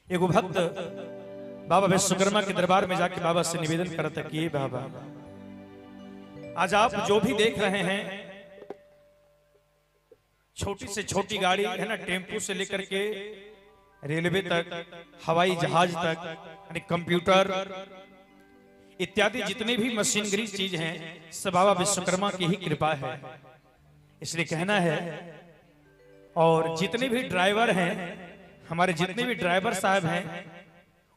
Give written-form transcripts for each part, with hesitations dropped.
एगो भक्त बाबा विश्वकर्मा के दरबार में जाके बाबा से निवेदन करता कि बाबा, आज आप जो भी देख रहे हैं, छोटी से छोटी गाड़ी है ना, टेम्पू से लेकर के रेलवे तक, हवाई जहाज तक, यानी कंप्यूटर इत्यादि जितने भी मशीनरी चीज हैं, सब बाबा विश्वकर्मा की ही कृपा है, इसलिए कहना है। और जितने भी ड्राइवर हैं, हमारे जितने भी ड्राइवर साहब हैं,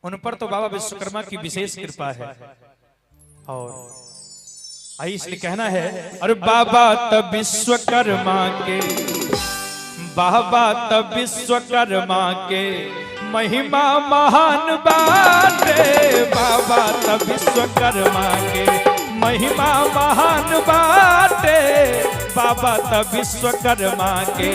उन पर तो बाबा विश्वकर्मा की विशेष कृपा है। और आई इसलिए कहना है, अरे बाबा तब विश्वकर्मा के, बाबा तब विश्वकर्मा के महिमा महान बाटे, बाबा तब विश्वकर्मा के महिमा महान बाटे, बाबा तब विश्वकर्मा के।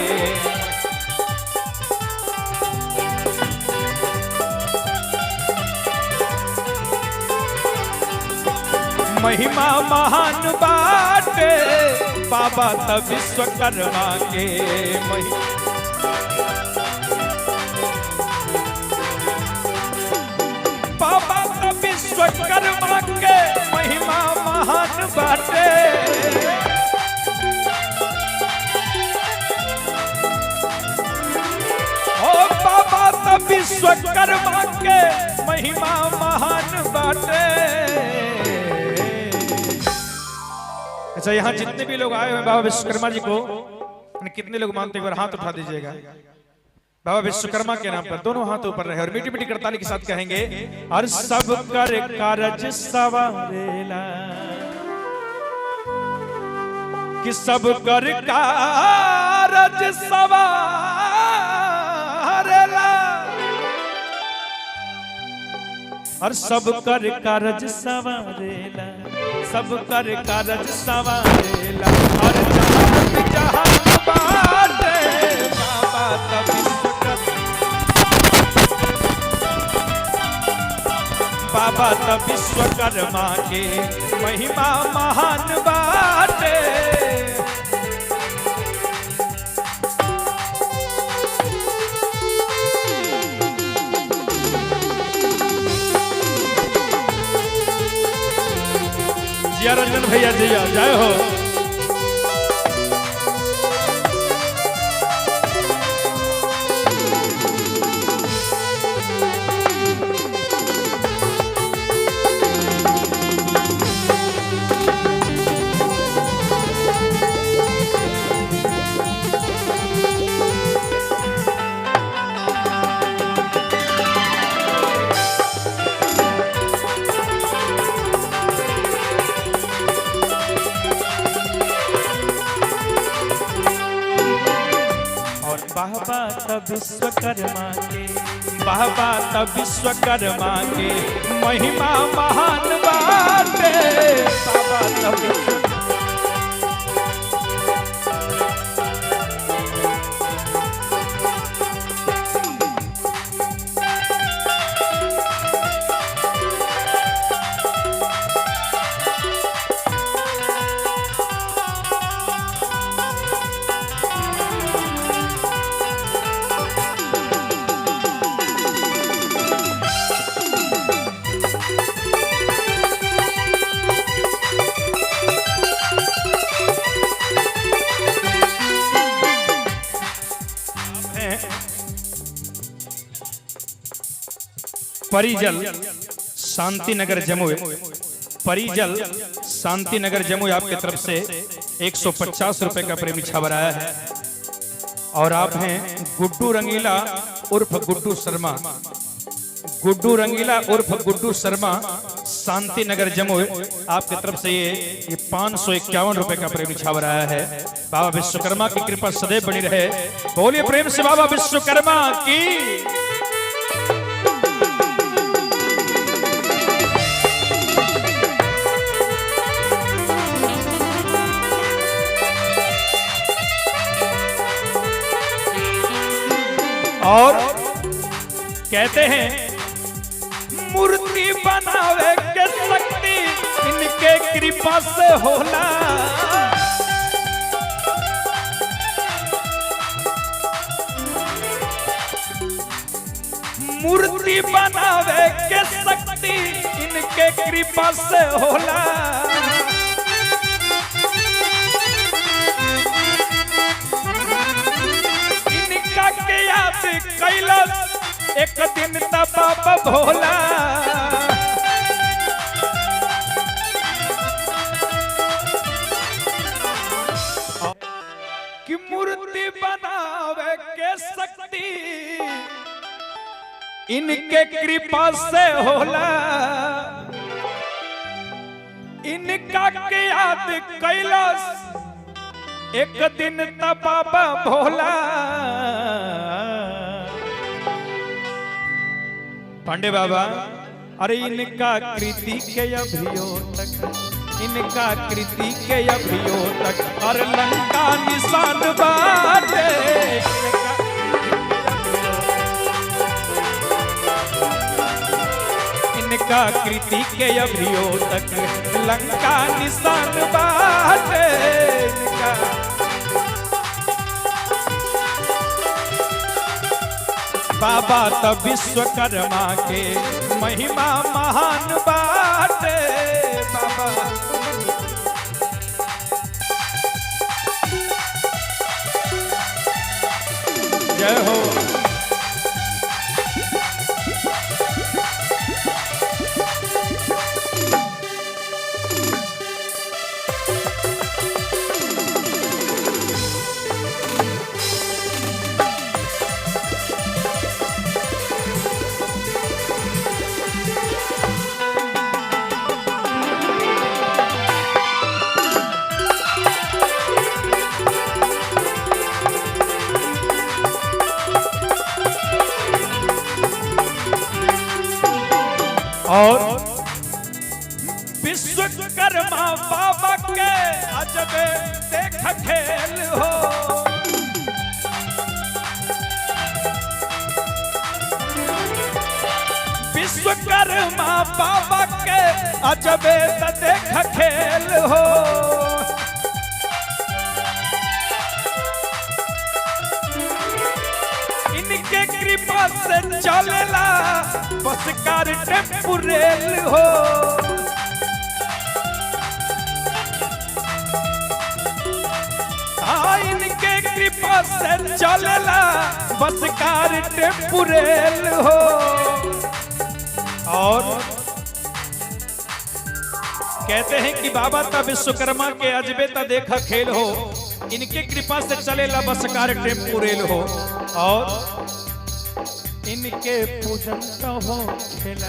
महिमा महान बाटे, बाबा तब विश्वकर्मा के बाबा तब विश्वकर्मा के महिमा महान बाटे। ओ बाबा तब विश्वकर्मा के महिमा महान बाटे। अच्छा, यहाँ जितने भी लोग आए हुए बाबा विश्वकर्मा जी को, कितने लोग मानते हैं? एक बार हाथ उठा दीजिएगा। बाबा विश्वकर्मा के नाम पर दोनों हाथ ऊपर रहे और मीठी मीठी करताली के साथ कहेंगे, और सब कर कारज सवारेला, कि सब कर कारज सवारेला, और सब कर कारज सवारेला, सब कर कारज सवारेला, और जहान जहान बाटे, बाबा तब बाबा तब विश्वकर्मा के महिमा महान बाटे। जिया रंजन भैया जिया, जय हो। बाबा तब विश्वकर्मा के, बाबा तब विश्वकर्मा के महिमा महान बाटे, बाबा तब परिजल शांति नगर जमुई, परिजल शांति नगर जमुई आपके तरफ से 150 रुपए का प्रेमी छावर आया है। और आप हैं गुड्डू रंगीला उर्फ गुड्डू शर्मा, गुड्डू रंगीला उर्फ गुड्डू शर्मा, शांति नगर जमुई आपके तरफ से ये 551 रुपए का प्रेमी छावर आया है। बाबा विश्वकर्मा की कृपा सदैव बनी रहे। बोलिए प्रेम से बाबा विश्वकर्मा की। और कहते हैं, मूर्ति बनावे के शक्ति इनके कृपा से होला, मूर्ति बनावे के शक्ति इनके कृपा से होला। इनका के याद कैलाश एक दिन तब बाबा भोला। कि मूर्ति बनावे के शक्ति इनके कृपा से होला। इनका के याद कैलाश एक दिन तब बाबा भोला। पांडे बाबा अरे इनका कृति के अभियो तक, इनका कृति के अभियो तक और लंका निशान बाटे। इनका कृति के अभियो तक लंका निशान बाटे। इनका बाबा तो विश्वकर्मा के महिमा महान बाटे। बाबा जय हो। और विश्वकर्मा बाबा के अजब देख खेल हो। विश्वकर्मा बाबा के अजब देख खेल हो। इनके कृपा से चलेला बस कार टेम्पू रेल हो। हाँ इनके कृपा से चलेला बस कार टेम्पू रेल हो। और कहते हैं कि बाबा ता विश्वकर्मा के अजबे ता देखा खेल हो। इनके कृपा से चलेला बस कार टेम्पू रेल हो। और इनके पूजन का हो खेला,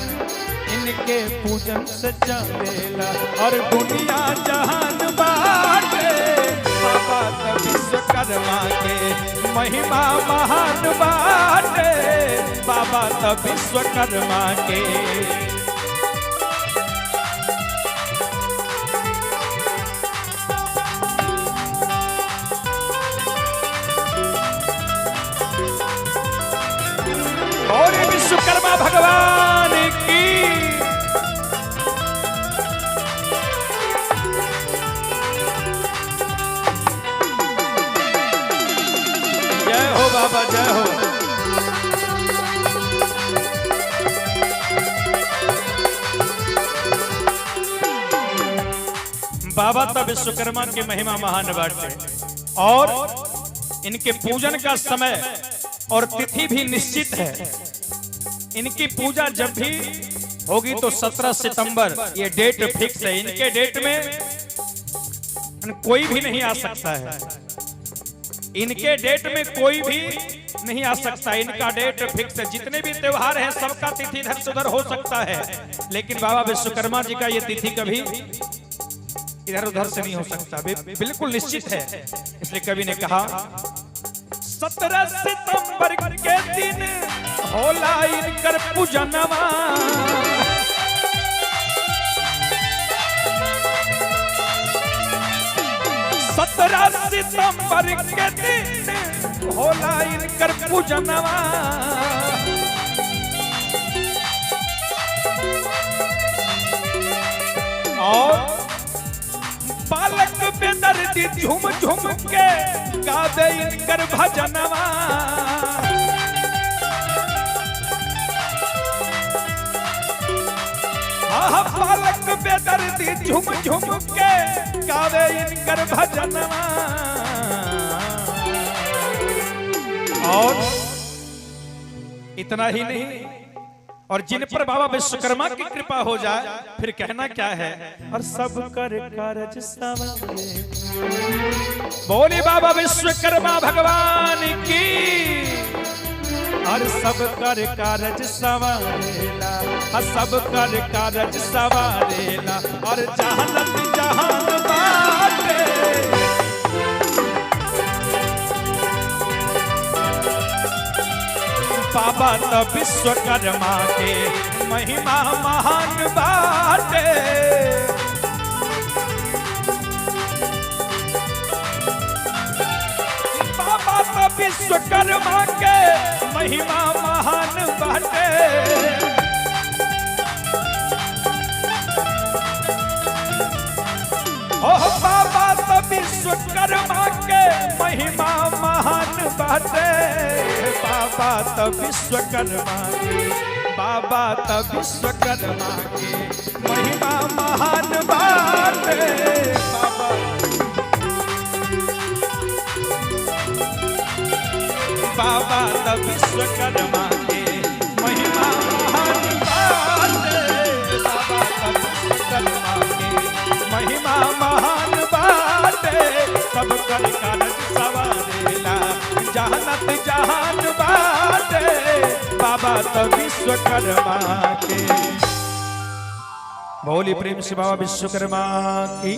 इनके पूजन से चलेला और दुनिया जहान बाटे। बाबा तो विश्वकर्मा के महिमा महान बाटे। बाबा तो विश्वकर्मा के और विश्वकर्मा भगवान की जय हो। बाबा जय हो। बाबा तब विश्वकर्मा की महिमा महान बाटे। और इनके पूजन का समय और तिथि भी निश्चित है। इनकी पूजा जब भी होगी तो 17 सितंबर ये डेट फिक्स है। इनके डेट में कोई भी नहीं आ सकता है। इनके डेट में कोई भी नहीं आ सकता। इनका डेट फिक्स है। जितने भी त्योहार हैं सबका तिथि इधर से उधर हो सकता है, लेकिन बाबा विश्वकर्मा जी का ये तिथि कभी इधर उधर से नहीं हो सकता, बिल्कुल निश्चित है। इसलिए कवि ने कहा 17 सितंबर के दिन होला इनकर पूजनवा। 17 सितंबर के दिन होला इनकर पूजनवा। और बालक बेदर्दी झूम झूम के गावे इनकर भजनवा। बेदर्दी झुम झुम के गावे इनकर भजनवा। और इतना ही नहीं, और जिन पर बाबा विश्वकर्मा की कृपा हो जाए फिर कहना क्या है, और सब कर कारज सवारे। बोले बाबा विश्वकर्मा भगवान की, और सब कर कारज सवारेला, सब कर कारज सवारेला, और जहानत जहान बाटे। बाबा तो विश्वकर्मा के महिमा महान बाटे। बाबा तो विश्वकर्मा के महिमा महान बाटे। ओ बाबा तो विश्वकर्मा के महिमा महान बाटे। बाबा तो विश्वकर्मा के, बाबा तो विश्वकर्मा के महिमा महान बाटे। बाबा तो विश्वकर्मा के महिमा महान बाटे। बाबा तो विश्वकर्मा के महिमा महान बाटे। सब कर कारज सवारेला, जहानत जहान बाटे। बाबा तो विश्वकर्मा के। बोली प्रेम से बाबा विश्वकर्मा की।